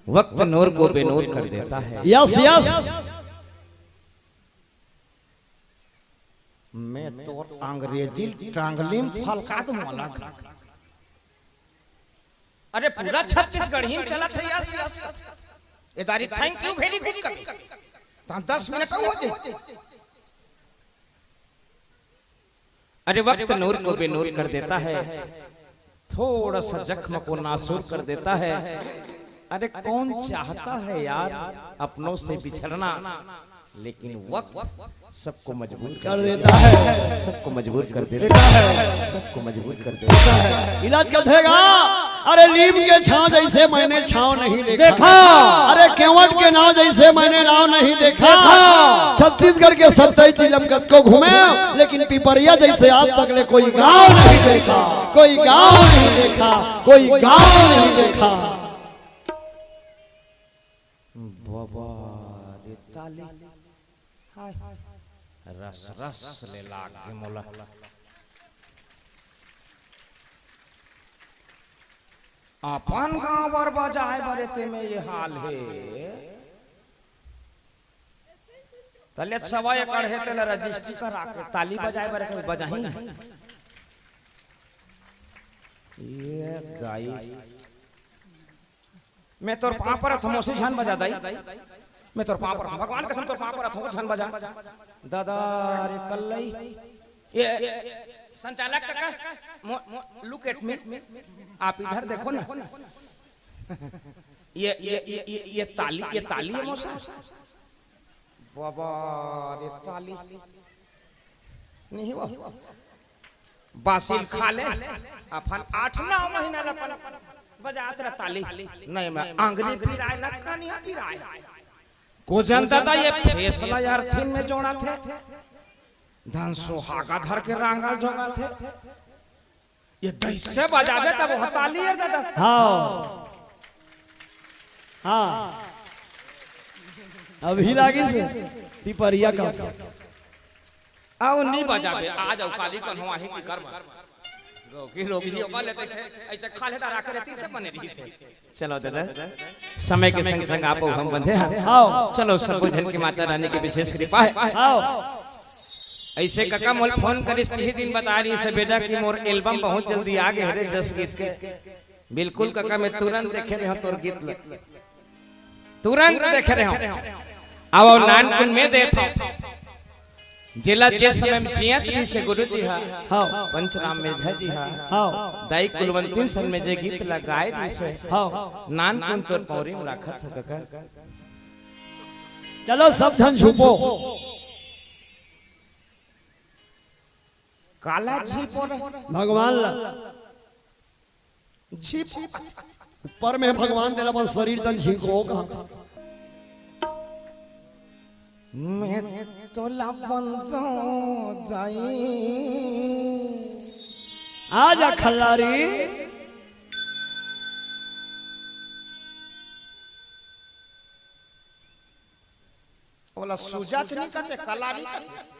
वक्त नूर को बेनूर कर देता है। Yes yes. मैं तो अंग्रेजी ट्रांगलिम फलका दूंगा। अरे पूरा छत्तीसगढ़ ही चला था। यस यस इदारी थैंक यू वेरी गुड कभी ता 10 मिनट हो जाए। अरे वक्त नूर को बेनूर कर देता है, थोड़ा सा जख्म को नासूर कर देता है। अरे कौन चाहता है यार अपनों से बिछड़ना, लेकिन वक्त सबको मजबूर कर देता है, सबको मजबूर कर देता है, सबको मजबूर कर देता है। इलाज कर देगा। अरे नीम के छांव जैसे मैंने छांव नहीं देखा, अरे केवट के नाव जैसे मैंने नाव नहीं देखा। छत्तीसगढ़ के 27 जिलों को घूमे, लेकिन पिपरिया जैसे आज तक ले कोई गांव नहीं देखा, कोई गांव नहीं देखा, कोई गांव नहीं देखा। बाबा रे ताली रस रस ले लागे मोला। अपन गांव बर बजाए बरेते में ये हाल है। तले 1.25 एकड़ है तेला रजिस्ट्री करा के ताली बजाए बरे के बजाही। ये गाई मैं तोर पाँव पर हूँ मोसी झन बजा दाई। मैं तोर पाँव पर हूँ, भगवान कसम तोर पाँव पर हूँ झन बजा दादा रे कल्लई। ये संचालक काका लुक एट मी, आप इधर देखो ना। ये ताली है मौसा। बाबा रे ताली नहीं वो बासिल खा ले अपन 8-9 महीना लपन बजात रहा ताली। नहीं मैं अंग्रेजी पिराए ना कनिया पिराए को जनता था। ये फैसला यार थीन में जोड़ा थे, धन सुहागा धर के रांगा जोड़ा थे। ये दैसे बजावे तब वो ताली यार दादा। हाँ हाँ अभी लागी से पिपरिया का आओ नहीं बजावे आज आओ काली कन हुआ ही की कर्म रोगी रोगी ओका लेते थे ऐसे खाले डरा के रहती से बने रही से। चलो दादा समय के संग संग आप हम बंधे हैं। आओ चलो सब धन की माता रानी की विशेष कृपा है। आओ ऐसे काका मोल फोन करिस ही दिन बता रही से बेटा कि मोर एल्बम बहुत जल्दी आ गए रे जस गीत के। बिल्कुल काका मैं तुरंत देखे रहे हूं तोर गीत तुरंत देखे रहे हूं। आओ नानकुन में देता जिला जिस समय में जियत जी से गुरु जी हा हाँ पंचराम मिर्झा जी हा हाँ दाई कुलवंती सन में जे गीत लगाए दी से हाँ। नानकुन तोर पौरी में रखत हो काका। चलो सब धन छुपो। काला झीप भगवान ला झीप ऊपर में भगवान दिला अपन शरीर तन झिको कहा। मैं तो लपंतो जाई आजा खल्लारी। बोला सुजा नहीं कहते कलारी कहते।